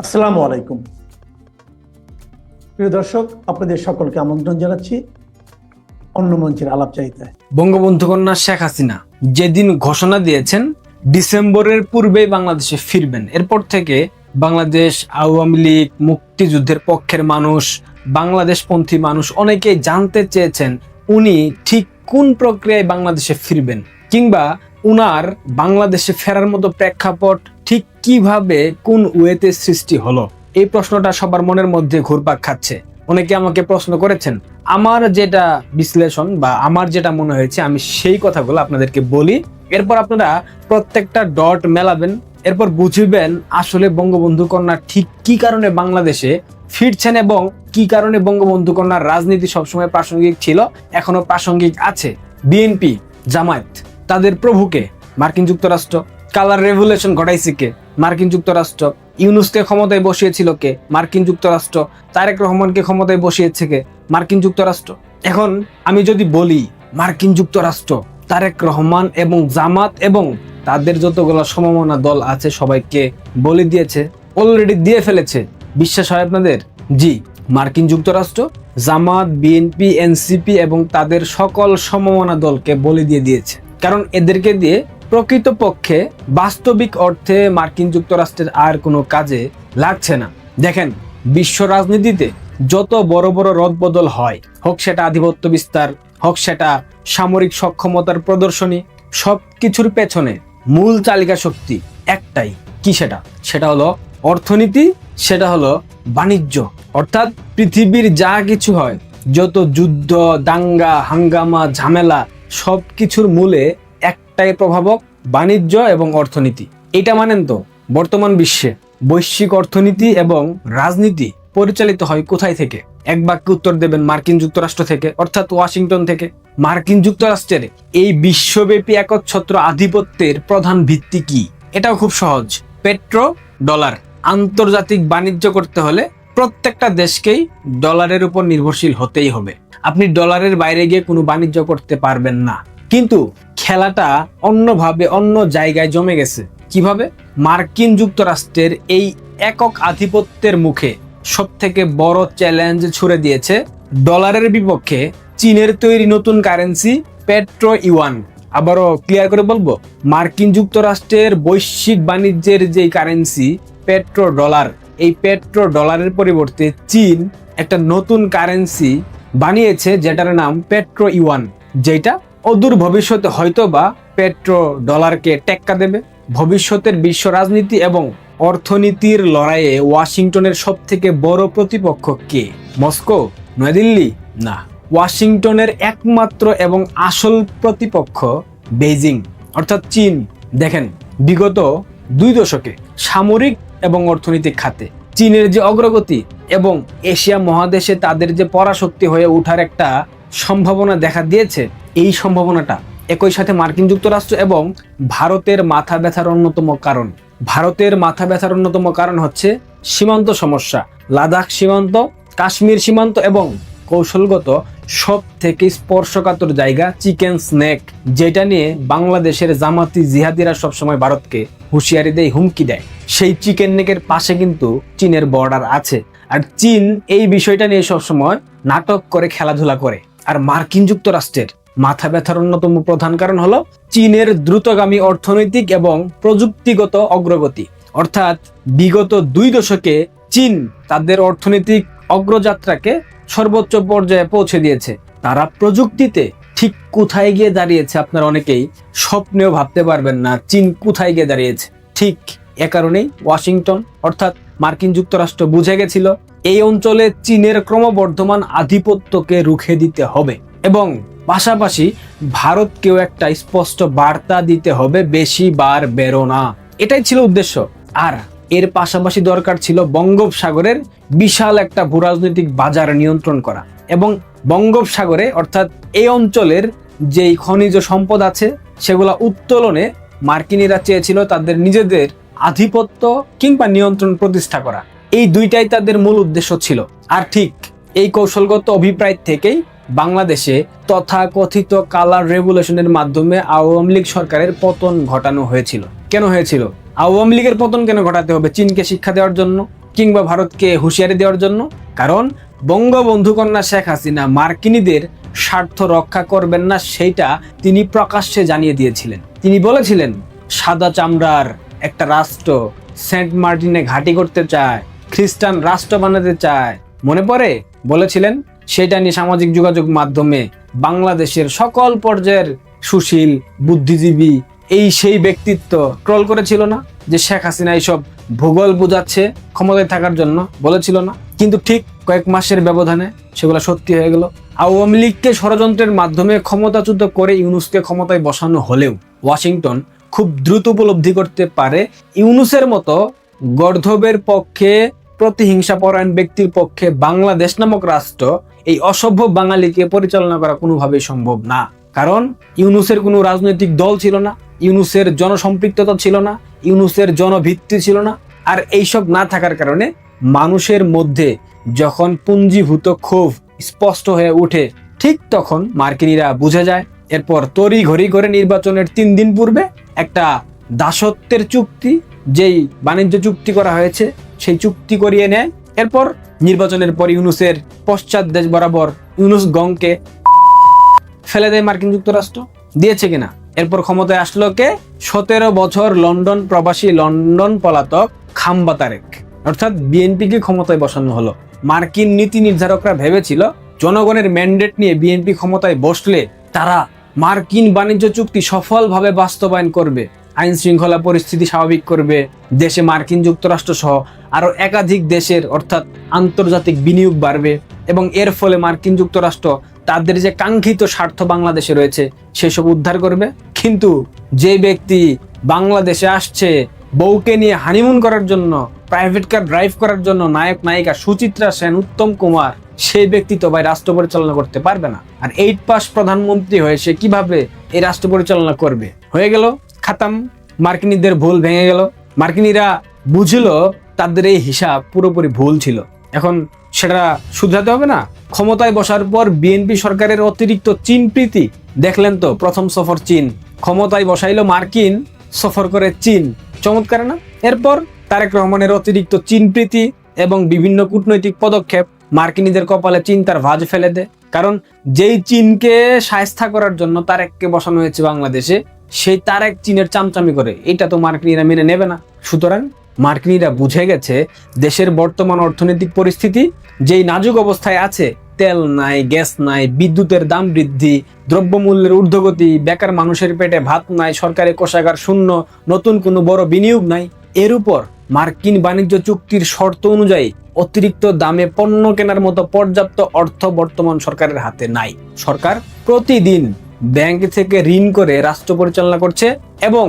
আসসালামু আলাইকুম প্রিয় দর্শক, আপনাদের সকলকে আমন্ত্রণ জানাচ্ছি অন্য মঞ্চের আলাপচারিতায়। বঙ্গবন্ধু কন্যা শেখ হাসিনা যেদিন ঘোষণা দিয়েছেন ডিসেম্বরের পূর্বেই বাংলাদেশে ফিরবেন, এরপর থেকে বাংলাদেশ আওয়ামী লীগ, মুক্তিযুদ্ধের পক্ষের মানুষ, বাংলাদেশপন্থী মানুষ অনেকেই জানতে চেয়েছেন উনি ঠিক কোন প্রক্রিয়ায় বাংলাদেশে ফিরবেন, কিংবা উনার বাংলাদেশে ফেরার মতো প্রেক্ষাপট ঠিক কিভাবে কোন ওয়েতে সৃষ্টি হলো। এই প্রশ্নটা সবার মনের মধ্যে ঘুরপাক খাচ্ছে। অনেকে আমাকে প্রশ্ন করেছেন, আমার যেটা বিশ্লেষণ বা আমার যেটা মনে হয়েছে আমি সেই কথাগুলো আপনাদেরকে বলি, এরপর আপনারা প্রত্যেকটা ডট মেলাবেন, এরপর বুঝবেন আসলে বঙ্গবন্ধু কন্যা ঠিক কি কারণে বাংলাদেশে ফিরছেন এবং কি কারণে বঙ্গবন্ধু কন্যার রাজনীতি সবসময় প্রাসঙ্গিক ছিল, এখনো প্রাসঙ্গিক আছে। বিএনপি, জামায়াত, তাদের প্রভুকে মার্কিন যুক্তরাষ্ট্র, কালার রেভলিউশন ঘটাইছে কে? মার্কিন যুক্তরাষ্ট্র। ইউনূসকে ক্ষমতায় বসিয়েছিল কে? মার্কিন যুক্তরাষ্ট্র। তারেক রহমানকে ক্ষমতায় বসিয়েছে কে? মার্কিন যুক্তরাষ্ট্র। এখন আমি যদি বলি মার্কিন যুক্তরাষ্ট্র, তারেক রহমান এবং জামাত এবং তাদের যতগুলো সমমনা দল আছে সবাইকে বলে দিয়েছে, অলরেডি দিয়ে ফেলেছে, বিশ্বাস হয় আপনাদের? জি, মার্কিন যুক্তরাষ্ট্র, জামাত, বিএনপি, এনসিপি এবং তাদের সকল সমমনা দলকে বলে দিয়েছে, কারণ এদেরকে দিয়ে প্রকৃতপক্ষে বাস্তবিক অর্থে মার্কিন যুক্তরাষ্ট্রের আর কোনো কাজে লাগছে না। দেখেন, বিশ্ব রাজনীতিতে যত বড় বড় রদবদল হয়, হোক সেটা আধিপত্য বিস্তার, হোক সেটা সামরিক সক্ষমতার প্রদর্শনী, সব কিছুর পেছনে মূল চালিকা শক্তি একটাই। কি সেটা? সেটা হলো অর্থনীতি, সেটা হলো বাণিজ্য। অর্থাৎ পৃথিবীর যা কিছু হয়, যত যুদ্ধ, দাঙ্গা, হাঙ্গামা, ঝামেলা, সব কিছুর মূলে একটাই প্রভাবক, বাণিজ্য এবং অর্থনীতি। এটা মানেন তো? বর্তমান বিশ্বে বৈশ্বিক অর্থনীতি এবং রাজনীতি পরিচালিত হয় কোথায় থেকে? এক বাক্যে উত্তর দেবেন, মার্কিন যুক্তরাষ্ট্র থেকে, অর্থাৎ ওয়াশিংটন থেকে। মার্কিন যুক্তরাষ্ট্রের এই বিশ্বব্যাপী একচ্ছত্র আধিপত্যের প্রধান ভিত্তি কি? এটাও খুব সহজ, পেট্রো ডলার। আন্তর্জাতিক বাণিজ্য করতে হলে প্রত্যেকটা দেশকেই ডলারের উপর নির্ভরশীল হতেই হবে। আপনি ডলারের বাইরে গিয়ে কোনো বাণিজ্য করতে পারবেন না। কিন্তু খেলাটা অন্যভাবে অন্য জায়গায় জমে গেছে। কিভাবে? মার্কিন যুক্তরাষ্ট্রের এই একক আধিপত্যের মুখে সব থেকে বড় চ্যালেঞ্জ ছুড়ে দিয়েছে ডলারের বিপক্ষে চীনের তৈরি নতুন কারেন্সি পেট্রো ইউয়ান। আবারও ক্লিয়ার করে বলবো, মার্কিন যুক্তরাষ্ট্রের বৈশ্বিক বাণিজ্যের যে কারেন্সি পেট্রো ডলার, এই পেট্রো ডলারের পরিবর্তে চীন একটা নতুন কারেন্সি বানিয়েছে যেটার নাম পেট্রো ইউয়ান, যেটা অদূর ভবিষ্যতে হয়তো বা পেট্রো ডলারকে টেক্কা দেবে। ভবিষ্যতের বিশ্ব রাজনীতি এবং অর্থনীতির লড়াইয়ে ওয়াশিংটনের সব থেকে বড় প্রতিপক্ষ কে? মস্কো? নয়াদিল্লি? না, ওয়াশিংটনের একমাত্র এবং আসল প্রতিপক্ষ বেইজিং, অর্থাৎ চীন। দেখেন, বিগত 2 দশকে সামরিক এবং অর্থনৈতিক খাতে চীনের যে অগ্রগতি এবং এশিয়া মহাদেশে তাদের যে পরাশক্তি হয়ে ওঠার একটা সম্ভাবনা দেখা দিয়েছে, এই সম্ভাবনাটা একই সাথে মার্কিন যুক্তরাষ্ট্র এবং ভারতের মাথা ব্যথার অন্যতম কারণ। ভারতের মাথা ব্যথার অন্যতম কারণ হচ্ছে সীমান্ত সমস্যা। লাদাখ সীমান্ত, কাশ্মীর সীমান্ত এবং কৌশলগত সব থেকে স্পর্শকাতর জায়গা চিকেন স্নেক, যেটা নিয়ে বাংলাদেশের জামাতি জিহাদিরা সবসময় ভারতকে হুঁশিয়ারি দেয়, হুমকি দেয়। সেই চিকেন নেকের পাশে কিন্তু চীনের বর্ডার আছে, আর চীন এই বিষয়টা নিয়ে সবসময় নাটক করে, খেলাধুলা করে। আর মার্কিন যুক্তরাষ্ট্রের মাথা ব্যথার অন্যতম প্রধান কারণ হলো চীনের দ্রুতগামী অর্থনৈতিক এবং প্রযুক্তিগত অগ্রগতি। অর্থাৎ বিগত 2 দশকে চীন তাদের অর্থনৈতিক অগ্রযাত্রাকে সর্বোচ্চ পর্যায়ে পৌঁছে দিয়েছে। তারা প্রযুক্তিতে ঠিক কোথায় গিয়ে দাঁড়িয়েছে আপনারা অনেকেই স্বপ্নেও ভাবতে পারবেন না চীন কোথায় গিয়ে দাঁড়িয়েছে। ঠিক এ কারণেই ওয়াশিংটন অর্থাৎ মার্কিন যুক্তরাষ্ট্র বুঝে গেছিল এই অঞ্চলে চীনের ক্রমবর্ধমান আধিপত্যকে রুখে দিতে হবে এবং পাশাপাশি ভারতকেও একটা স্পষ্ট বার্তা দিতে হবে, বেশি বার বেরো না। এটাই ছিল উদ্দেশ্য। আর এর পাশাপাশি দরকার ছিল বঙ্গোপসাগরের বিশাল একটা ভূরাজনৈতিক বাজার নিয়ন্ত্রণ করা এবং বঙ্গোপসাগরে অর্থাৎ এই অঞ্চলের যেই খনিজ সম্পদ আছে সেগুলা উত্তোলনে মার্কিনিরা চেয়েছিল তাদের নিজেদের আধিপত্য কিংবা নিয়ন্ত্রণ প্রতিষ্ঠা করা। এই দুইটাই তাদের মূল উদ্দেশ্য ছিল। আর ঠিক এই কৌশলগত অভিপ্রায় থেকেই বাংলাদেশে তথাকথিত কালার রেভলিউশনের মাধ্যমে আওয়ামী লীগ সরকারের পতন ঘটানো হয়েছিল। কেন হয়েছিল? আওয়ামী লীগের পতন কেন ঘটাতে হবে? চীনকে শিক্ষা দেওয়ার জন্য? কিংবা ভারতকে হুঁশিয়ারি দেওয়ার জন্য? কারণ বঙ্গবন্ধু কন্যা শেখ হাসিনা মার্কিনীদের স্বার্থ রক্ষা করবেন না, সেইটা তিনি প্রকাশ্যে জানিয়ে দিয়েছিলেন। তিনি বলেছিলেন সাদা চামড়ার একটা রাষ্ট্র সেন্ট মার্টিনে ঘাঁটি করতে চায়, খ্রিস্টান রাষ্ট্র বানাতে চায়, মনে পড়ে? বলেছিলেন। সেটা নিয়ে সামাজিক যোগাযোগ মাধ্যমে বাংলাদেশের সকল পর্যায়ের সুশীল বুদ্ধিজীবী এই সেই ব্যক্তিত্ব ট্রল করেছিল না, যে শেখ হাসিনা এইসব ভূগোল বোঝাচ্ছে ক্ষমতায় থাকার জন্য, বলেছিল না? কিন্তু ঠিক কয়েক মাসের ব্যবধানে সেগুলো সত্যি হয়ে গেল। আওয়ামী লীগকে ষড়যন্ত্রের মাধ্যমে ক্ষমতাচ্যুত করে ইউনূসকে ক্ষমতায় বসানো হলেও ওয়াশিংটন খুব দ্রুত উপলব্ধি করতে পারে ইউনূসের মতো গর্ধবের পক্ষে, প্রতিহিংসাপরায়ণ ব্যক্তির পক্ষে বাংলাদেশ নামক রাষ্ট্র, এই অসভ্য বাঙালিকে পরিচালনা করা কোনোভাবেই সম্ভব না। কারণ ইউনূসের কোনো রাজনৈতিক দল ছিল না, ইউনূসের জনসম্পৃক্ততা ছিল না, ইউনূসের জনভিত্তি ছিল না। আর এইসব না থাকার কারণে মানুষের মধ্যে যখন পুঞ্জীভূত ক্ষোভ স্পষ্ট হয়ে ওঠে, ঠিক তখন মার্কিনীরা বুঝে যায়। এরপর তড়ি ঘড়ি করে নির্বাচনের 3 দিন পূর্বে একটা দাসত্বের চুক্তি, যেই বাণিজ্য চুক্তি করা হয়েছে, সেই চুক্তি করিয়ে নেয়। এরপর নির্বাচনের পর ইউনূসের পশ্চাৎ দেশ বরাবর ইউনূস গংকে ফেলে দেয় মার্কিন যুক্তরাষ্ট্র। দিয়েছে কিনা? এরপর ক্ষমতায় আসলো কে? 17 বছর লন্ডন প্রবাসী, লন্ডন পলাতক খাম্বা তারেক, অর্থাৎ বিএনপিকে ক্ষমতায় বসানো হলো। মার্কিন নীতি নির্ধারকরা ভেবেছিল জনগণের ম্যান্ডেট নিয়ে বিএনপি ক্ষমতায় বসলে তারা মার্কিন বাণিজ্য চুক্তি সফলভাবে বাস্তবায়ন করবে, আইন শৃঙ্খলা পরিস্থিতি স্বাভাবিক করবে, দেশে মার্কিন যুক্তরাষ্ট্র সহ আরো একাধিক দেশের অর্থাৎ আন্তর্জাতিক বিনিয়োগ বাড়বে এবং এর ফলে মার্কিন যুক্তরাষ্ট্র তাদের যে কাঙ্ক্ষিত স্বার্থ বাংলাদেশে রয়েছে সেসব উদ্ধার করবে। কিন্তু যে ব্যক্তি বাংলাদেশে আসছে বউকে নিয়ে হানিমুন করার জন্য, প্রাইভেট কার ড্রাইভ করার জন্য, নায়ক নায়িকা সুচিত্রা সেন, উত্তম কুমার, সেই ব্যক্তি তো ভাই রাষ্ট্র পরিচালনা করতে পারবে না। আর 8 পাস প্রধানমন্ত্রী হয়ে সে কিভাবে এই রাষ্ট্র পরিচালনা করবে? হয়ে গেল খাতাম, মার্কিনীদের ভুল ভেঙে গেল। মার্কিনীরা বুঝলো তাদের এই হিসাব পুরোপুরি ভুল ছিল। এখন সেটা শুধরাতে হবে না? ক্ষমতায় বসার পর বিএনপি সরকারের অতিরিক্ত চীন প্রীতি দেখলেন তো। প্রথম সফর চীন, ক্ষমতায় বসাইলো মার্কিন, সফর করে চীন, চমৎকার না? এরপর তারেক রহমানের অতিরিক্ত চীন প্রীতি এবং বিভিন্ন কূটনৈতিক পদক্ষেপ মার্কিনীদের কপালে চিন্তার ভাঁজ ফেলে দেয়। কারণ যেই চীনকে শায়েস্তা করার জন্য তারেককে বসানো হয়েছে বাংলাদেশে, সেই তারেক চীনের চামচামি করে, এটা তো মার্কিনীরা মেনে নেবে না। সুতরাং মার্কিনীরা বুঝে গেছে দেশের বর্তমান অর্থনৈতিক পরিস্থিতি যেই নাজুক অবস্থায় আছে, তেল নাই, গ্যাস নাই, বিদ্যুতের দাম বৃদ্ধি, দ্রব্যমূল্যের ঊর্ধ্বগতি, বেকার মানুষের পেটে ভাত নাই, সরকারি কোষাগার শূন্য, নতুন কোনো বড় বিনিয়োগ নাই। এর উপর মার্কিন বাণিজ্য চুক্তির শর্ত অনুযায়ী অতিরিক্ত দামে পণ্য কেনার মতো পর্যাপ্ত অর্থ বর্তমান সরকারের হাতে নাই। সরকার প্রতিদিন ব্যাংক থেকে ঋণ করে রাষ্ট্র পরিচালনা করছে এবং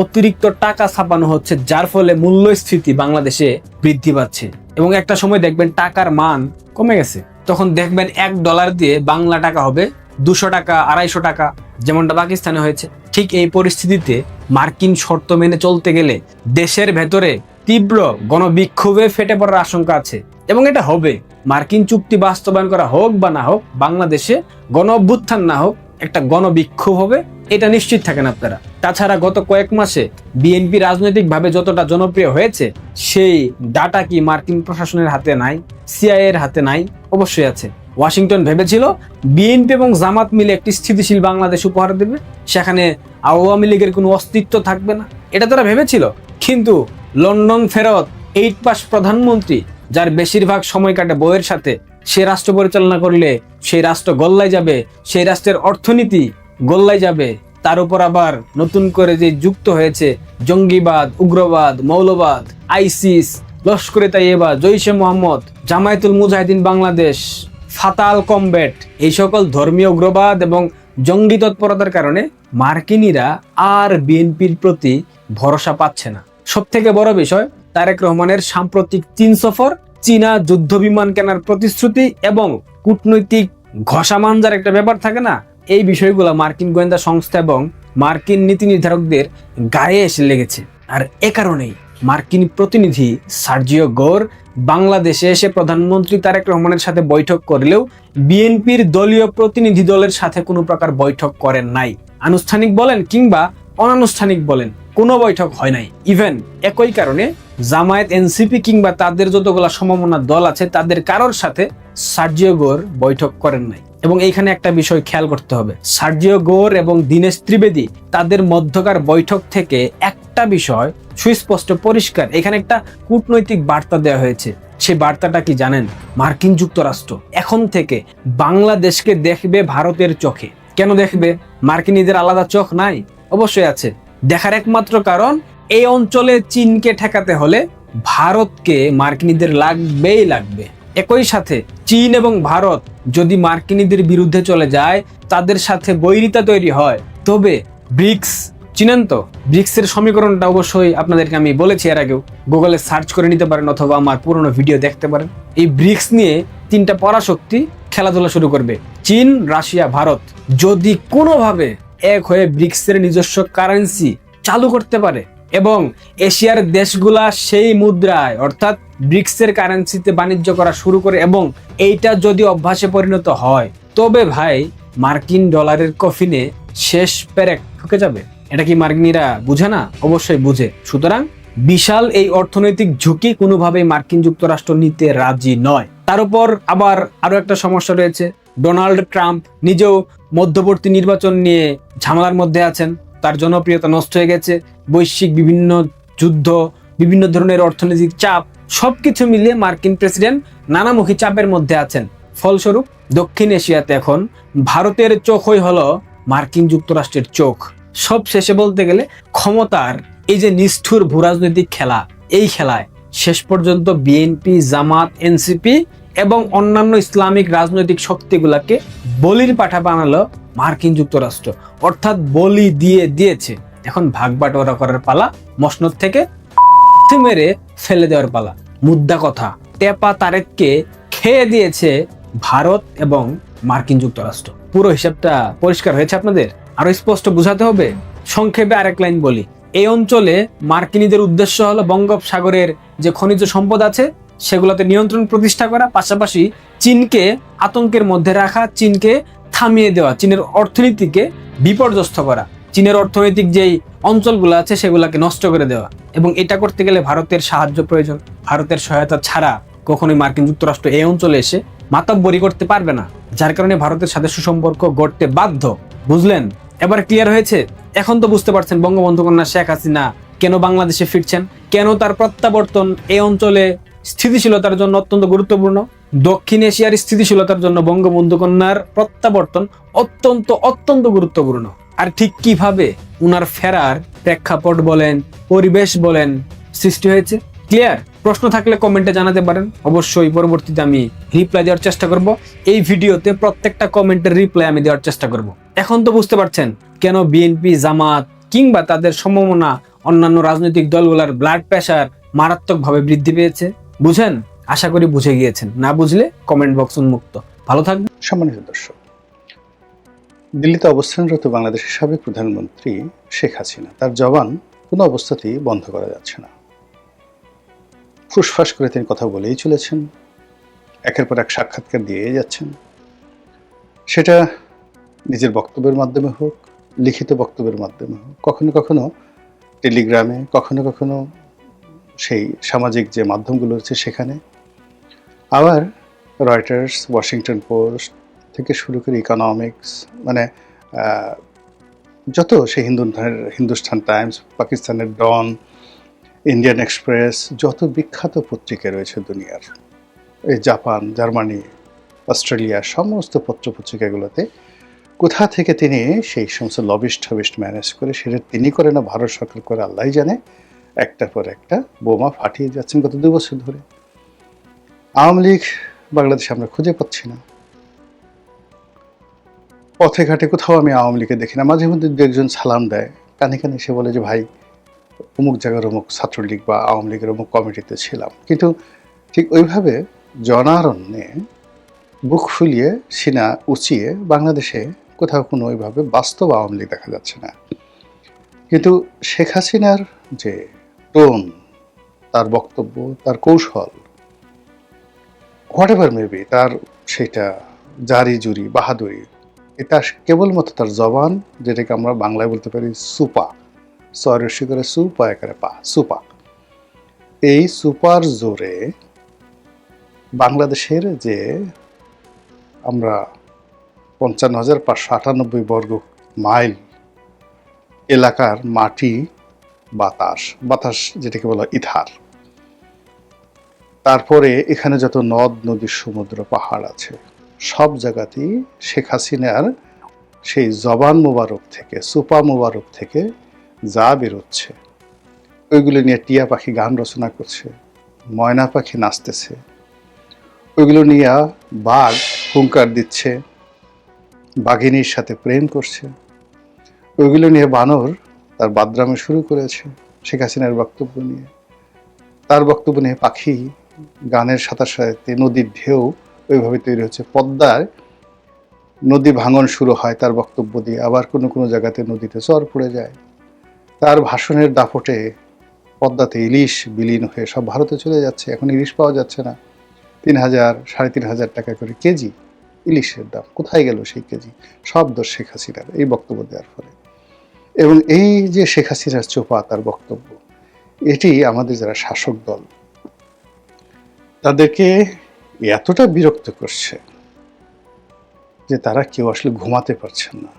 অতিরিক্ত টাকা ছাপানো হচ্ছে, যার ফলে মূল্যস্ফীতি বাংলাদেশে বৃদ্ধি পাচ্ছে। এবং একটা সময় দেখবেন টাকার মান কমে গেছে। তখন দেখবেন $1 দিয়ে বাংলা টাকা হবে 200 টাকা, 250 টাকা, যেমনটা পাকিস্তানে হয়েছে। ঠিক এই পরিস্থিতিতে মার্কিন শর্ত মেনে চলতে গেলে দেশের ভেতরে তীব্র গণবিক্ষোভে ফেটে পড়ার আশঙ্কা আছে এবং এটা হবে। মার্কিন চুক্তি বাস্তবায়ন করা হোক বা না হোক, বাংলাদেশে গণ অভ্যুত্থান না হোক, একটা গণবিক্ষোভ হবে, এটা নিশ্চিত থাকেন আপনারা। তাছাড়া গত কয়েক মাসে বিএনপি রাজনৈতিকভাবে যতটা জনপ্রিয় হয়েছে, সেই ডাটা কি মার্কিন প্রশাসনের হাতে নাই? সিআইএ এর হাতে নাই? অবশ্যই আছে। ওয়াশিংটন ভেবেছিল বিএনপি এবং জামাত মিলে একটি স্থিতিশীল বাংলাদেশ উপহার দেবে, সেখানে আওয়ামী লীগের কোনো অস্তিত্ব থাকবে না, এটা তারা ভেবেছিল। কিন্তু লন্ডন ফেরত 8 পাস প্রধানমন্ত্রী, যার বেশিরভাগ সময় কাটে বউয়ের সাথে, সে রাষ্ট্র পরিচালনা করলে সেই রাষ্ট্র গোল্লায় যাবে, সেই রাষ্ট্রের অর্থনীতি গোল্লায় যাবে। তার উপর আবার নতুন করে যে যুক্ত হয়েছে জঙ্গিবাদ, উগ্রবাদ, মৌলবাদ, আইসিস, লস্করে তাইয়েবা, জৈশে মোহাম্মদ, জামায়াতুল মুজাহিদিন বাংলাদেশ, ফাতাল কমব্যাট, এই সকল ধর্মীয় উগ্রবাদ এবং জঙ্গি তৎপরতার কারণে মার্কিনীরা আর বিএনপির প্রতি ভরসা পাচ্ছে না। সব থেকে বড় বিষয়, তারেক রহমানের সাম্প্রতিক চীন সফর, চীনা যুদ্ধ বিমান কেনার প্রতিশ্রুতি এবং কূটনৈতিক ঘষামানজার একটা ব্যাপার থাকে না, এই বিষয়গুলো মার্কিন গোয়েন্দা সংস্থা এবং মার্কিন নীতি নির্ধারকদের গায়ে এসে লেগেছে। আর এ কারণেই মার্কিন প্রতিনিধি সার্জিও গোর বাংলাদেশে এসে প্রধানমন্ত্রী তারেক রহমানের সাথে বৈঠক করলেও বিএনপির দলীয় প্রতিনিধি দলের সাথে কোনো প্রকার বৈঠক করেন নাই। আনুষ্ঠানিক বলেন কিংবা অনানুষ্ঠানিক বলেন, কোনো বৈঠক হয় নাই। ইভেন একই কারণে জামায়াত, এনসিপি কিংবা তাদের যতগুলা সমমনা দল আছে তাদের কারোর সাথে সার্জিও গোর বৈঠক করেন নাই। এবং এইখানে একটা বিষয় খেয়াল করতে হবে, সার্জিও গোর এবং দীনেশ ত্রিবেদী তাদের মধ্যকার বৈঠক থেকে একটা বিষয় সুস্পষ্ট পরিষ্কার, এখানে একটা কূটনৈতিক বার্তা দেওয়া হয়েছে। সেই বার্তাটা কি জানেন? মার্কিন যুক্তরাষ্ট্র এখন থেকে বাংলাদেশকে দেখবে ভারতের চোখে। কেন দেখবে? মার্কিনীদের আলাদা চোখ নাই? অবশ্যই আছে। দেখার একমাত্র কারণ, এই অঞ্চলে চীনকে ঠেকাতে হলে ভারতকে মার্কিনীদের লাগবেই লাগবে। একই সাথে চীন এবং ভারত যদি মার্কিনীদের বিরুদ্ধে চলে যায়, তাদের সাথে বৈরিতা তৈরি হয়, তবে ব্রিক্স, চিনেন তো? ব্রিক্সের সমীকরণটা অবশ্যই আপনাদেরকে আমি বলেছি এর আগেও, গুগলে সার্চ করে নিতে পারেন অথবা আমার পুরনো ভিডিও দেখতে পারেন। এই ব্রিক্স নিয়ে তিনটা পরাশক্তি খেলাধুলা শুরু করবে, চীন, রাশিয়া, ভারত। যদি কোনোভাবে এক হয়ে ব্রিক্সের নিজস্ব কারেন্সি চালু করতে পারে এবং এশিয়ার দেশগুলা সেই মুদ্রায় অর্থাৎ ব্রিক্সের কারেন্সিতে বাণিজ্য করা শুরু করে এবং এইটা যদি অভ্যাসে পরিণত হয়, তবে ভাই মার্কিন ডলারের কফিনে শেষ পেরেক ঠুকে যাবে। এটা কি মার্কিনীরা বুঝে না? অবশ্যই বুঝে। সুতরাং বিশাল এই অর্থনৈতিক ঝুঁকি কোনোভাবেই মার্কিন যুক্তরাষ্ট্র নিতে রাজি নয়। তার উপর আবার আরো একটা সমস্যা রয়েছে, ডোনাল্ড ট্রাম্প নিজেও মধ্যবর্তী নির্বাচন নিয়ে ঝামেলার মধ্যে আছেন, তার জনপ্রিয়তা নষ্ট হয়ে গেছে, বৈশ্বিক বিভিন্ন যুদ্ধ, বিভিন্ন ধরনের অর্থনৈতিক চাপ, সবকিছু মিলিয়ে মার্কিন প্রেসিডেন্ট নানামুখী চাপের মধ্যে আছেন। ফলস্বরূপ দক্ষিণ এশিয়াতে এখন ভারতের চোখই হলো মার্কিন যুক্তরাষ্ট্রের চোখ। সব শেষে বলতে গেলে ক্ষমতার এই যে নিষ্ঠুর ভূরাজনৈতিক খেলা, এই খেলায় শেষ পর্যন্ত বিএনপি, জামাত, এনসিপি এবং অন্যান্য ইসলামিক রাজনৈতিক শক্তিগুলাকে বলির পাঠা বানালো মার্কিন যুক্তরাষ্ট্র, অর্থাৎ বলি দিয়েছে। এখন ভাগ বাটোয়ারা করার পালা, মসনদ থেকে মেরে ফেলে দেওয়ার পালা। মুদ্রা কথা, টেপা তারেককে খেয়ে দিয়েছে ভারত এবং মার্কিন যুক্তরাষ্ট্র। পুরো হিসাবটা পরিষ্কার হয়েছে আপনাদের? আরো স্পষ্ট বুঝাতে হবে। সংক্ষেপে আরেক লাইন বলি, এই অঞ্চলে মার্কিনীদের উদ্দেশ্য হলো বঙ্গোপসাগরের যে খনিজ সম্পদ আছে সেগুলোতে নিয়ন্ত্রণ প্রতিষ্ঠা করা, পাশাপাশি চীনকে আতঙ্কের মধ্যে রাখা, চীনকে থামিয়ে দেওয়া, চীনের অর্থনীতিকে বিপর্যস্ত করা, চীনের অর্থনৈতিক যেই অঞ্চলগুলো আছে সেগুলোকে নষ্ট করে দেওয়া। এবং এটা করতে গেলে ভারতের সাহায্য প্রয়োজন। ভারতের সহায়তা ছাড়া কখনোই মার্কিন যুক্তরাষ্ট্র এই অঞ্চলে এসে মাতব্বরি করতে পারবে না, যার কারণে ভারতের সাথে সুসম্পর্ক গড়তে বাধ্য। বুঝলেন? এবার ক্লিয়ার হয়েছে? এখন তো বুঝতে পারছেন বঙ্গবন্ধু কন্যা শেখ হাসিনা কেন বাংলাদেশে ফিরছেন, কেন তার প্রত্যাবর্তন এই অঞ্চলে স্থিতিশীলতার জন্য অত্যন্ত গুরুত্বপূর্ণ। দক্ষিণ এশিয়ার স্থিতিশীলতার জন্য বঙ্গবন্ধু কন্যার প্রত্যাবর্তন অত্যন্ত অত্যন্ত গুরুত্বপূর্ণ। আর ঠিক কিভাবে উনার ফেরার প্রেক্ষাপট বলেন, পরিবেশ বলেন সৃষ্টি হয়েছে। ক্লিয়ার? প্রশ্ন থাকলে কমেন্টে জানাতে পারেন, অবশ্যই পরবর্তীতে আমি রিপ্লাই দেওয়ার চেষ্টা করব। এই ভিডিওতে প্রত্যেকটা কমেন্টের রিপ্লাই আমি দেওয়ার চেষ্টা করব। এখন তো বুঝতে পারছেন কেন বিএনপি, জামাত কিংবা তাদের সমমনা অন্যান্য রাজনৈতিক দলগুলোর ব্লাড প্রেশার মারাত্মকভাবে বৃদ্ধি পেয়েছে। বুঝেন? আশা করি বুঝে গিয়েছেন। না বুঝলে কমেন্ট বক্স উন্মুক্ত। ভালো থাকবেন। সম্মানিত দর্শক, দিল্লিতে অবস্থানরত বাংলাদেশের সাবেক প্রধানমন্ত্রী শেখ হাসিনা তার জবান কোনো অবস্থাতেই বন্ধ করা যাচ্ছে না। ফুসফাস করে তিনি কথা বলেই চলেছেন, একের পর এক সাক্ষাৎকার দিয়ে যাচ্ছেন। সেটা নিজের বক্তব্যের মাধ্যমে হোক, লিখিত বক্তব্যের মাধ্যমে হোক, কখনো কখনো টেলিগ্রামে, কখনো কখনো সেই সামাজিক যে মাধ্যমগুলো রয়েছে সেখানে, আবার রয়টার্স, ওয়াশিংটন পোস্ট থেকে শুরু করে ইকোনমিক্স, মানে যত সেই হিন্দুস্তান টাইমস, পাকিস্তানের ডন, ইন্ডিয়ান এক্সপ্রেস, যত বিখ্যাত পত্রিকা রয়েছে দুনিয়ার, এই জাপান, জার্মানি, অস্ট্রেলিয়া, সমস্ত পত্রপত্রিকাগুলোতে কোথা থেকে তিনি সেই সমস্ত লবিস্ট ম্যানেজ করে, সেটা তিনি করে না ভারত সরকার করে আল্লাহ জানে, একটার পর একটা বোমা ফাটিয়ে যাচ্ছেন গত 2 বছর ধরে। আওয়ামী লীগ বাংলাদেশে আমরা খুঁজে পাচ্ছি না, পথে ঘাটে কোথাও আমি আওয়ামী লীগকে দেখি না। মাঝে মধ্যে 2-1 সালাম দেয়, কানে কানে এসে বলে যে ভাই অমুক জায়গার অমুক ছাত্রলীগ বা আওয়ামী লীগের অমুক কমিটিতে ছিলাম, কিন্তু ঠিক ওইভাবে জনারণ্যে বুক ফুলিয়ে সিনা উঁচিয়ে বাংলাদেশে কোথাও কোনো ওইভাবে বাস্তব আওয়ামী লীগ দেখা যাচ্ছে না। কিন্তু শেখ হাসিনার যে টোন, তার বক্তব্য, তার কৌশল, হোয়াট এভার মেবি, তার সেটা জারি জুরি বাহাদুরি, এটা কেবলমাত্র তার জবান, যেটাকে আমরা বাংলায় বলতে পারি সুপা, সরস্বী করে সু পয়া করে পা, সুপা। এই সুপার জোরে বাংলাদেশের যে আমরা ৫৫,৫৯৮ বর্গ মাইল এলাকার মাটি, বাতাস যেটাকে বলা ইথার, তারপরে এখানে যত নদ নদী সমুদ্র পাহাড় আছে, সব জায়গাতেই শেখ হাসিনার সেই জবান মোবারক থেকে, সুপা মোবারক থেকে যা বেরোচ্ছে, ওইগুলো নিয়ে টিয়া পাখি গান রচনা করছে, ময়না পাখি নাচতেছে, ওইগুলো নিয়ে বাঘ হুঙ্কার দিচ্ছে, বাঘিনীর সাথে প্রেম করছে, ওইগুলো নিয়ে বানর তার বাদরামে শুরু করেছে শেখ হাসিনার বক্তব্য নিয়ে। তার বক্তব্য নিয়ে পাখি গানের সাথে সাথে নদীর ঢেউ ওইভাবে তৈরি হচ্ছে। পদ্মার নদী ভাঙন শুরু হয় তার বক্তব্য দিয়ে, আবার কোনো কোনো জায়গাতে নদীতে চর পড়ে যায়। তার ভাষণের দাপটে পদ্মাতে ইলিশ বিলীন হয়ে সব ভারতে চলে যাচ্ছে। এখন ইলিশ পাওয়া যাচ্ছে না, ৩,০০০, ৩,৫০০ টাকা করে কেজি ইলিশের দাম। কোথায় গেল সেই কেজি? সব দোষ শেখ হাসিনার এই বক্তব্য দেওয়ার ফলে। এবং এই যে শেখ হাসিনার চোপা তার বক্তব্য, এটি আমাদের যারা শাসক দল তাদেরকে এতটা বিরক্ত করছে যে তারা কেউ আসলে ঘুমাতে পারছেন না।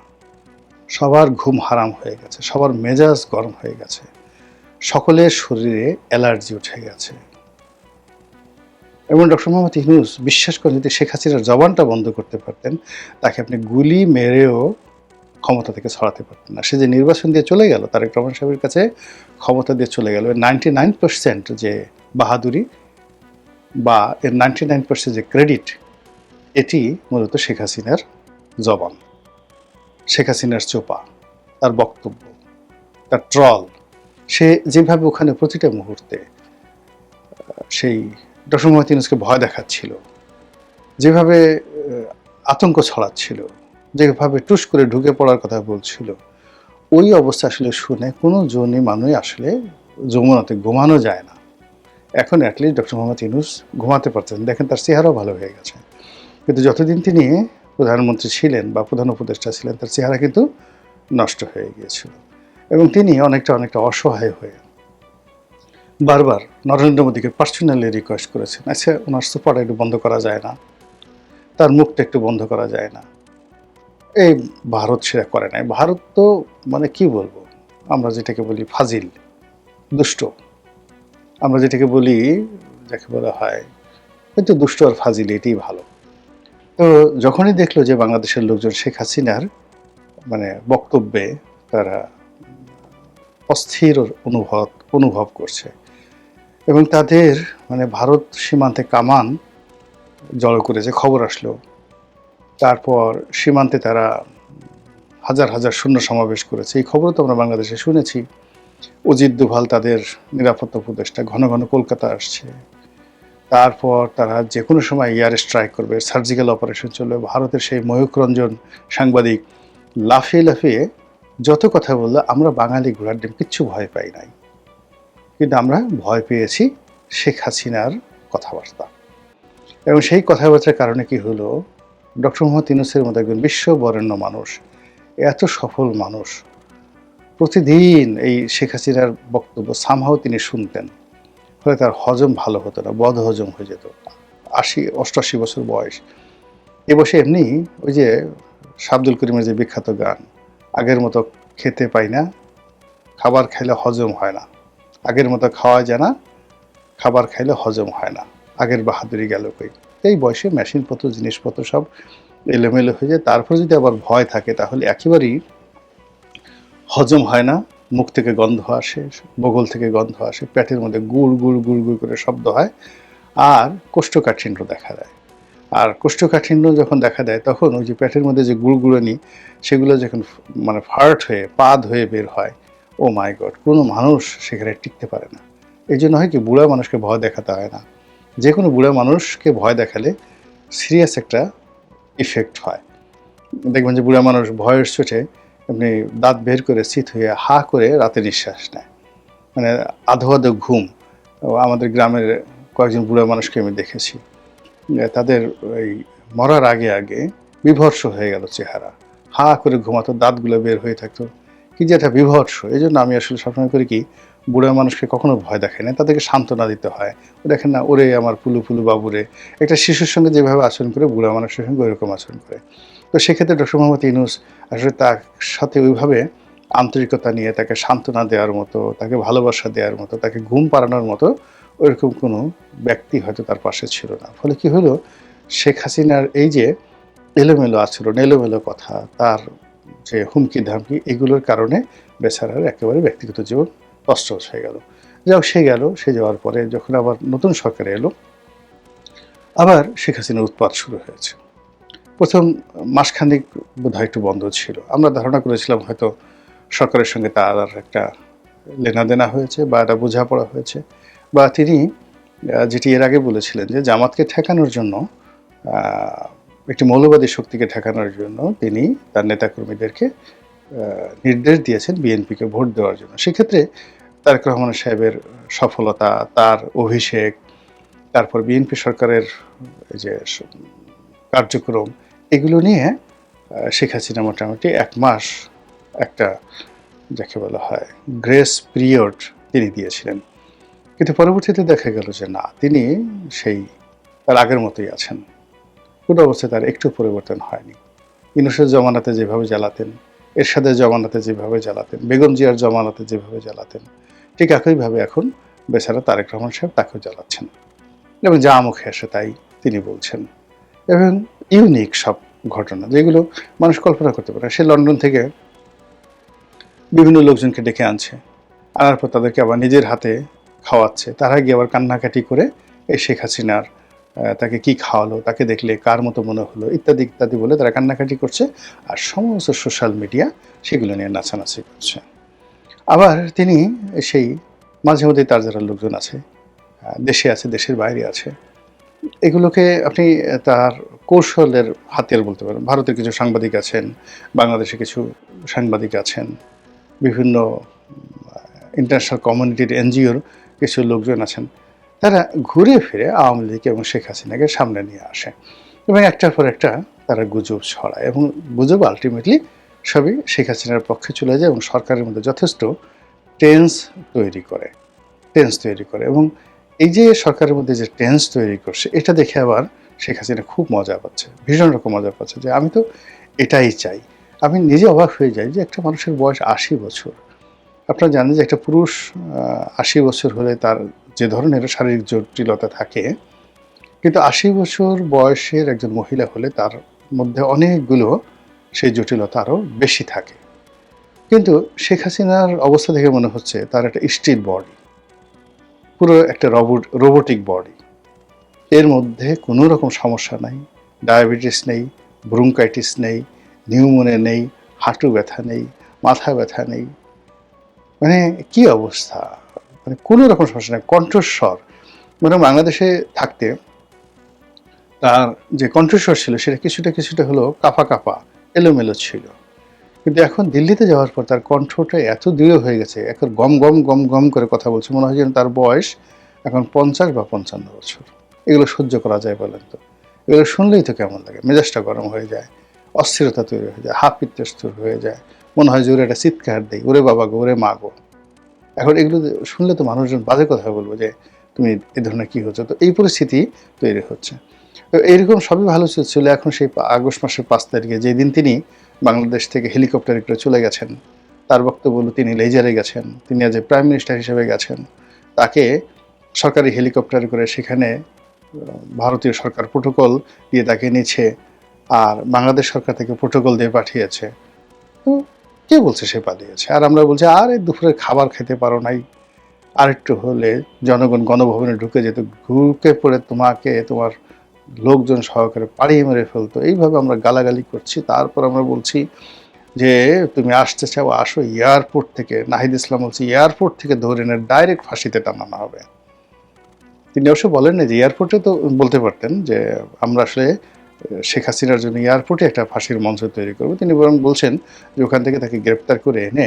সবার ঘুম হারাম হয়ে গেছে, সবার মেজাজ গরম হয়ে গেছে, সকলের শরীরে অ্যালার্জি উঠে গেছে। এবং ডক্টর মোহাম্মদ ইউনূস বিশ্বাস করেন যদি শেখ হাসিনার জবানটা বন্ধ করতে পারতেন, তাকে আপনি গুলি মেরেও ক্ষমতা থেকে ছড়াতে পারতেন না। সে যে নির্বাচন দিয়ে চলে গেল, তারেক রহমান সাহেবের কাছে ক্ষমতা দিয়ে চলে গেল, 99% যে বাহাদুরি বা এর 99% যে ক্রেডিট, এটি মূলত শেখ হাসিনার জবান, শেখ হাসিনার চোপা, তার বক্তব্য, তার ট্রল। সে যেভাবে ওখানে প্রতিটা মুহূর্তে সেই ডক্টর মোহাম্মদ ইউনূসকে ভয় দেখাচ্ছিল, যেভাবে আতঙ্ক ছড়াচ্ছিল, যেভাবে টুস করে ঢুকে পড়ার কথা বলছিল, ওই অবস্থা আসলে শুনে কোনো জনই মানুষ আসলে যমুনাতে ঘুমানো যায় না। এখন অ্যাটলিস্ট ডক্টর মোহাম্মদ ইউনূস ঘুমাতে পারতেন, দেখেন তার চেহারাও ভালো হয়ে গেছে। কিন্তু যতদিন তিনি প্রধানমন্ত্রী ছিলেন বা প্রধান উপদেষ্টা ছিলেন, তার চেহারা কিন্তু নষ্ট হয়ে গিয়েছিল। এবং তিনি অনেকটা অসহায় হয়ে বারবার নরেন্দ্র মোদীকে পার্সোনালি রিকোয়েস্ট করেছেন, আচ্ছা ওনার সুপারটা একটু বন্ধ করা যায় না, তার মুখটা একটু বন্ধ করা যায় না। এই ভারত সেটা করে নাই। ভারত তো মানে কি বলবো, আমরা যেটাকে বলি ফাজিল, দুষ্ট, আমরা যেটাকে বলি, যাকে বলা হয় হয়তো দুষ্ট আর ফাজিল, এটাই ভালো। তো যখনই দেখলো যে বাংলাদেশের লোকজন শেখ হাসিনার মানে বক্তব্যে তারা অস্থির অনুভব করছে এবং তাদের মানে ভারত সীমান্তে কামান জড়ো করেছে, খবর আসলো। তারপর সীমান্তে তারা হাজার হাজার সৈন্য সমাবেশ করেছে, এই খবরও তো আমরা বাংলাদেশে শুনেছি। অজিত দোভাল তাদের নিরাপত্তা উপদেষ্টা ঘন ঘন কলকাতা আসছে। তারপর তারা যে কোনো সময় এয়ার স্ট্রাইক করবে, সার্জিক্যাল অপারেশন চলবে। ভারতের সেই ময়ূখ রঞ্জন সাংবাদিক লাফিয়ে যত কথা বললো, আমরা বাঙালি ঘোড়ার ডিম, কিচ্ছু ভয় পাই নাই। কিন্তু আমরা ভয় পেয়েছি শেখ হাসিনার কথাবার্তা। এবং সেই কথাবার্তার কারণে কি হলো, ডক্টর মোহাম্মদ ইউনূসের মতো একজন বিশ্ববরেণ্য মানুষ, এত সফল মানুষ, প্রতিদিন এই শেখ হাসিনার বক্তব্য সামহাও তিনি শুনতেন, ফলে তার হজম ভালো হতো না, বদ হজম হয়ে যেত। 88 বছর বয়স, এ বসে এমনি ওই যে আব্দুল করিমের যে বিখ্যাত গান, আগের মতো খেতে পাই না, খাবার খাইলে হজম হয় না, আগের মতো খাওয়া যায় না, খাবার খাইলে হজম হয় না, আগের বাহাদুরি গেল কই। এই বয়সে মেশিনপত্র জিনিসপত্র সব এলোমেলো হয়ে যায়। তারপর যদি আবার ভয় থাকে, তাহলে একেবারেই হজম হয় না, মুখ থেকে গন্ধ আসে, বগল থেকে গন্ধ আসে, পেটের মধ্যে গুড় গুড় গুড় গুড় করে শব্দ হয়, আর কোষ্ঠকাঠিন্য দেখা দেয়। আর কোষ্ঠকাঠিন্য যখন দেখা দেয়, তখন ওই যে পেটের মধ্যে যে গুড়গুড়ানি, সেগুলো যখন মানে ফার্ট হয়ে পাদ হয়ে বের হয়, ও মাই গড, কোনো মানুষ সেখানে টিকতে পারে না। এই জন্য হয় কি, বুড়া মানুষকে ভয় দেখাতে হয় না। যে কোনো বুড়া মানুষকে ভয় দেখালে সিরিয়াস একটা ইফেক্ট হয়। দেখবেন যে বুড়া মানুষ ভয়ের চোটে এমনি দাঁত বের করে চিত হয়ে হা করে রাতে নিঃশ্বাস নেয়, মানে আধো আধো ঘুম। আমাদের গ্রামের কয়েকজন বুড়া মানুষকে আমি দেখেছি, তাদের ওই মরার আগে বিভৎস হয়ে গেল চেহারা, হা করে ঘুমাতো, দাঁতগুলো বের হয়ে থাকতো, কি যে একটা বিভৎস। এই জন্য আমি আসলে সবসময় করি কি, বুড়া মানুষকে কখনো ভয় দেখায় না, তাদেরকে সান্ত্বনা দিতে হয়। দেখেন না, ওরে আমার পুলু পুলু বাবুরে, একটা শিশুর সঙ্গে যেভাবে আচরণ করে বুড়া মানুষের সঙ্গে ওইরকম আচরণ করে। তো সেক্ষেত্রে ডক্টর মোহাম্মদ ইউনূস আসলে তার সাথে ওইভাবে আন্তরিকতা নিয়ে তাকে সান্ত্বনা দেওয়ার মতো, তাকে ভালোবাসা দেওয়ার মতো, তাকে ঘুম পাড়ানোর মতো ওইরকম কোনো ব্যক্তি হয়তো তার পাশে ছিল না। ফলে কি হলো, শেখ হাসিনার এই যে এলোমেলো আচরণ, এলোমেলো কথা, তার যে হুমকি ধামকি, এগুলোর কারণে বেচারার একেবারে ব্যক্তিগত জীবন তছনছ হয়ে গেল। যাও, সে গেল। সে যাওয়ার পরে যখন আবার নতুন সরকার এলো, আবার শেখ হাসিনার উৎপাত শুরু হয়েছে। প্রথম মাসখানেক বোধহয় একটু বন্ধ ছিল। আমরা ধারণা করেছিলাম হয়তো সরকারের সঙ্গে তার একটা লেনাদেনা হয়েছে বা একটা বোঝাপড়া হয়েছে, বা তিনি যেটি এর আগে বলেছিলেন যে জামাতকে ঠেকানোর জন্য, একটি মৌলবাদী শক্তিকে ঠেকানোর জন্য তিনি তার নেতাকর্মীদেরকে নির্দেশ দিয়েছেন বিএনপিকে ভোট দেওয়ার জন্য। সেক্ষেত্রে তারেক রহমান সাহেবের সফলতা, তার অভিষেক, তারপর বিএনপি সরকারের এই যে কার্যক্রম, এগুলো নিয়ে শেখ হাসিনা মোটামুটি 1 মাস একটা, যাকে বলা হয়, গ্রেস পিরিয়ড তিনি দিয়েছিলেন। কিন্তু পরবর্তীতে দেখা গেল যে না, তিনি সেই তার আগের মতোই আছেন। কোনো অবস্থায় তার একটু পরিবর্তন হয়নি। ইউনূসের জমানাতে যেভাবে জ্বালাতেন, এরশাদের জমানাতে যেভাবে জ্বালাতেন, বেগম জিয়ার জমানাতে যেভাবে জ্বালাতেন, ঠিক একইভাবে এখন বেচারা তারেক রহমান সাহেব তাকেও জ্বালাচ্ছেন, এবং যা মুখে আসে তাই তিনি বলছেন। এবং ইউনিক সব ঘটনা, যেগুলো মানুষ কল্পনা করতে পারে। সে লন্ডন থেকে বিভিন্ন লোকজনকে ডেকে আনছে, আনার পর তাদেরকে আবার নিজের হাতে খাওয়াচ্ছে, তারা গিয়ে আবার কান্নাকাটি করে এই শেখ হাসিনার তাকে কি খাওয়ালো, তাকে দেখলে কার মতো মনে হলো, ইত্যাদি ইত্যাদি বলে তারা কান্নাকাটি করছে। আর সমস্ত সোশ্যাল মিডিয়া সেগুলো নিয়ে নাচানাচি করছে। আবার তিনি সেই মাঝে মধ্যে তার যারা লোকজন আছে, দেশে আছে, দেশের বাইরে আছে, এগুলোকে আপনি তার কৌশলের হাতিয়ার বলতে পারেন। ভারতের কিছু সাংবাদিক আছেন, বাংলাদেশে কিছু সাংবাদিক আছেন, বিভিন্ন ইন্টারন্যাশনাল কমিউনিটির এনজিওর কিছু লোকজন আছেন, তারা ঘুরে ফিরে আওয়ামী লীগ এবং শেখ হাসিনাকে সামনে নিয়ে আসে এবং একটার পর একটা তারা গুজব ছড়ায়, এবং গুজব আলটিমেটলি সবই শেখ হাসিনার পক্ষে চলে যায় এবং সরকারের মধ্যে যথেষ্ট টেন্স তৈরি করে, এবং এই যে সরকারের মধ্যে যে টেন্স তৈরি করছে, এটা দেখে আবার শেখ হাসিনা খুব মজা পাচ্ছে, ভীষণ রকম মজা পাচ্ছে যে আমি তো এটাই চাই। আমি নিজে অবাক হয়ে যাই যে একটা মানুষের বয়স 80 বছর। আপনারা জানেন যে একটা পুরুষ 80 বছর হলে তার যে ধরনের শারীরিক জটিলতা থাকে, কিন্তু 80 বছর বয়সের একজন মহিলা হলে তার মধ্যে অনেকগুলো সেই জটিলতা আরও বেশি থাকে। কিন্তু শেখ হাসিনার অবস্থা দেখে মনে হচ্ছে তার একটা স্টিল বডি, পুরো একটা রোবোটিক বডি। এর মধ্যে কোনো রকম সমস্যা নাই, ডায়াবেটিস নেই, ব্রঙ্কাইটিস নেই, নিউমোনিয়া নেই, হাঁটু ব্যথা নেই, মাথা ব্যথা নেই। মানে কি অবস্থা, মানে কোনো রকম সমস্যা নেই, কণ্ঠস্বর। মানে বাংলাদেশে থাকতে তার যে কণ্ঠস্বর ছিল সেটা কিছুটা হলো কাঁপা কাঁপা, এলোমেলো ছিল। কিন্তু এখন দিল্লিতে যাওয়ার পর তার কণ্ঠটা এত দৃঢ় হয়ে গেছে, এখন গম গম গম গম করে কথা বলছে, মনে হয় যেন তার বয়স এখন 50 বা 55 বছর। এগুলো সহ্য করা যায় বলেন তো? এগুলো শুনলেই তো কেমন লাগে, মেজাজটা গরম হয়ে যায়, অস্থিরতা তৈরি হয়ে যায়, হাত পিত্তস্থ হয়ে যায়, মনে হয় যে ওরে একটা চিৎকার দেয়, ওরে বাবা গো, ওরে মা গো। এখন এগুলো শুনলে তো মানুষজন বাজে কথা বলবো যে তুমি এই ধরনের কী হচ্ছে। তো এই পরিস্থিতি তৈরি হচ্ছে। তো এইরকম সবই ভালো ছিল। এখন সেই আগস্ট মাসের 5 তারিখে, যেদিন তিনি বাংলাদেশ থেকে হেলিকপ্টারে করে চলে গেছেন, তার বক্তব্য হলো তিনি লেজারে গেছেন, তিনি আজ প্রাইম মিনিস্টার হিসেবে গেছেন, তাকে সরকারি হেলিকপ্টারে করে সেখানে ভারতীয় সরকার প্রোটোকল দিয়ে তাকে নিচ্ছে, আর বাংলাদেশ সরকার থেকে প্রোটোকল দিয়ে পাঠিয়েছে। তো কে বলছে সে পালিয়েছে? আর আমরা বলছি আরে দুপুরের খাবার খেতে পারো নাই, আরেকটু হলে জনগণ গণভবনে ঢুকে যেত, ঢুকে পড়ে তোমাকে তোমার লোকজন সহকারে পাড়িয়ে মেরে ফেলতো। এইভাবে আমরা গালাগালি করছি। তারপর আমরা বলছি যে তুমি আসতে চাও আসো, এয়ারপোর্ট থেকে, নাহিদ ইসলাম বলছি এয়ারপোর্ট থেকে ধরে এনে ডাইরেক্ট ফাঁসিতে টানানো হবে। তিনি অবশ্য বলেন না যে এয়ারপোর্টে, তো বলতে পারতেন যে আমরা আসলে শেখ হাসিনার জন্য এয়ারপোর্টে একটা ফাঁসির মঞ্চ তৈরি করবো। তিনি বরং বলছেন যে ওখান থেকে তাকে গ্রেপ্তার করে এনে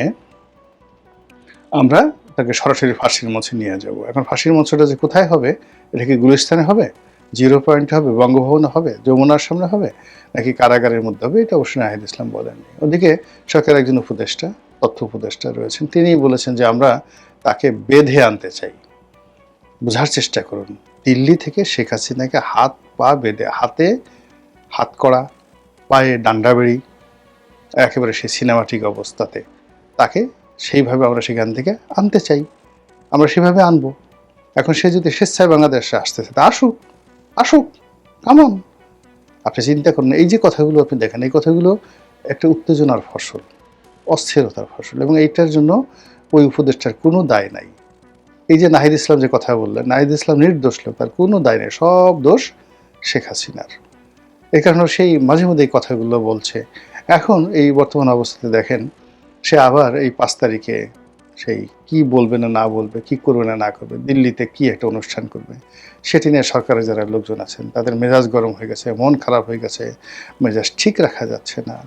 আমরা তাকে সরাসরি ফাঁসির মঞ্চে নিয়ে যাব। এখন ফাঁসির মঞ্চটা যে কোথায় হবে, এটা কি গুলিস্তানে হবে, 0 পয়েন্টে হবে, বঙ্গভবনে হবে, যমুনার সামনে হবে, নাকি কারাগারের মধ্যে হবে, এটা অবশ্যই নাহিদ ইসলাম বলেননি। ওদিকে সরকারের একজন উপদেষ্টা তথ্য উপদেষ্টা রয়েছেন, তিনি বলেছেন যে আমরা তাকে বেঁধে আনতে চাই। বোঝার চেষ্টা করুন, দিল্লি থেকে শেখ হাসিনাকে হাত পা বেঁধে, হাতে হাতকড়া, পায়ে ডান্ডাবেড়ি, একেবারে সেই সিনেমাটিক অবস্থাতে তাকে সেইভাবে আমরা সেখান থেকে আনতে চাই, আমরা সেভাবে আনবো। এখন সে যদি স্বেচ্ছায় বাংলাদেশে আসতেছে, তা আসুক, আসুক, কামন। আপনি চিন্তা করুন, এই যে কথাগুলো আপনি দেখেন, এই কথাগুলো একটা উত্তেজনার ফসল, অস্থিরতার ফসল, এবং এইটার জন্য ওই উপদেষ্টার কোনো দায় নাই। এই যে নাহিদ ইসলাম যে কথা বললেন, নাহিদ ইসলাম নির্দোষ লোক, তার কোনো দায় নেই, সব দোষ শেখ হাসিনার। এই কারণে সেই মাঝে মধ্যে এই কথাগুলো বলছে। এখন এই বর্তমান অবস্থাতে দেখেন, সে আবার এই 5 তারিখে সেই কি বলবে না না বলবে, কি করবে না না করবে, দিল্লিতে কি একটা অনুষ্ঠান করবে, সেটি নিয়ে সরকারের যারা লোকজন আছেন তাদের মেজাজ গরম হয়ে গেছে, মন খারাপ হয়ে গেছে, মেজাজ ঠিক রাখা যাচ্ছে না,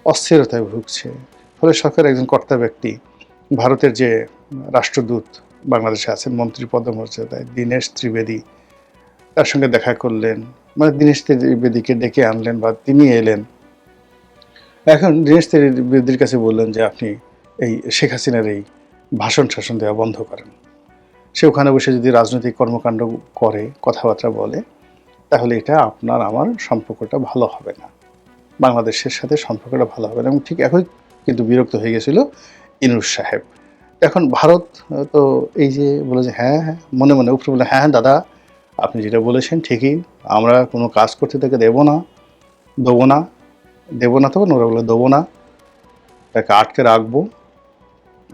অস্থিরতায় ভুগছে। ফলে সরকারের একজন কর্তা ব্যক্তি, ভারতের যে রাষ্ট্রদূত বাংলাদেশে আছেন মন্ত্রী পদমর্যাদায়, দীনেশ ত্রিবেদী, তার সঙ্গে দেখা করলেন, মানে দীনেশ ত্রিবেদীকে ডেকে আনলেন বা তিনি এলেন। এখন দীনেশ ত্রিবেদীর কাছে বললেন যে আপনি এই শেখ হাসিনার এই ভাষণ শাসন দেওয়া বন্ধ করেন। সে ওখানে বসে যদি রাজনৈতিক কর্মকাণ্ড করে, কথাবার্তা বলে, তাহলে এটা আপনার আমার সম্পর্কটা ভালো হবে না, বাংলাদেশের সাথে সম্পর্কটা ভালো হবে না। এবং ঠিক একই কিন্তু বিরক্ত হয়ে গেছিল ইনুস সাহেব। এখন ভারত তো এই যে বলে যে হ্যাঁ হ্যাঁ, মনে মনে উপরে বলে হ্যাঁ দাদা আপনি যেটা বলেছেন ঠিকই, আমরা কোনো কাজ করতে তাকে দেবো না, তো ওরা বলে দেবো না, তাকে আটকে রাখবো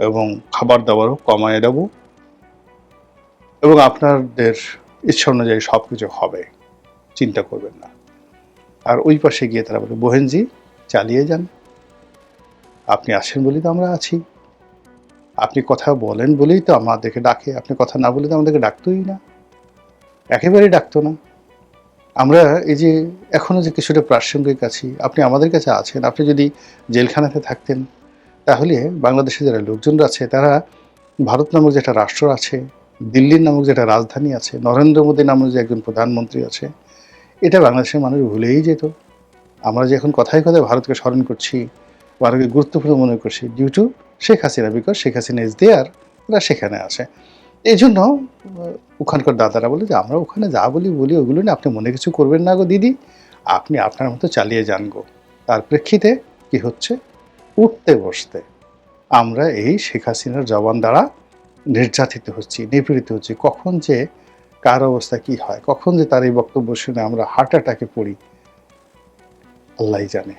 এবং খাবার দাবারও কমায় দেবো, এবং আপনাদের ইচ্ছা অনুযায়ী সব কিছু হবে, চিন্তা করবেন না। আর ওই পাশে গিয়ে তারা বলে বোহেনজি চালিয়ে যান, আপনি আসেন বলেই তো আমরা আছি, আপনি কথা বলেন বলেই তো আমাদেরকে ডাকে, আপনি কথা না বলে তো আমাদেরকে ডাকতোই না, একেবারেই ডাকতো না। আমরা এই যে এখনও যে কিছুটা প্রাসঙ্গিক আছি, আপনি আমাদের কাছে আছেন। আপনি যদি জেলখানাতে থাকতেন, তাহলে বাংলাদেশে যারা লোকজনরা আছে তারা ভারত নামক যে একটা রাষ্ট্র আছে, দিল্লির নামক যে একটা রাজধানী আছে, নরেন্দ্র মোদী নামক যে একজন প্রধানমন্ত্রী আছে, এটা বাংলাদেশের মানুষ ভুলেই যেত। আমরা যে এখন কথায় কথায় ভারতকে স্মরণ করছি, ভারতকে গুরুত্বপূর্ণ মনে করছি, due to Sheikh Hasina, because Sheikh Hasina is there, ওরা সেখানে আছে। এই জন্য ওখানকার দাদারা বলে যে আমরা ওখানে যা বলি ওগুলো না, আপনি মনে কিছু করবেন না গো দিদি, আপনি আপনার মতো চালিয়ে যান গো। তার প্রেক্ষিতে কি হচ্ছে, উঠতে বসতে আমরা এই শেখ হাসিনার জবান দ্বারা নির্যাতিত হচ্ছি, নিপীড়িত হচ্ছি। কখন যে কার অবস্থা কি হয়, কখন যে তার এই বক্তব্য শুনে আমরা হার্ট অ্যাটাকে পড়ি, আল্লাহই জানে।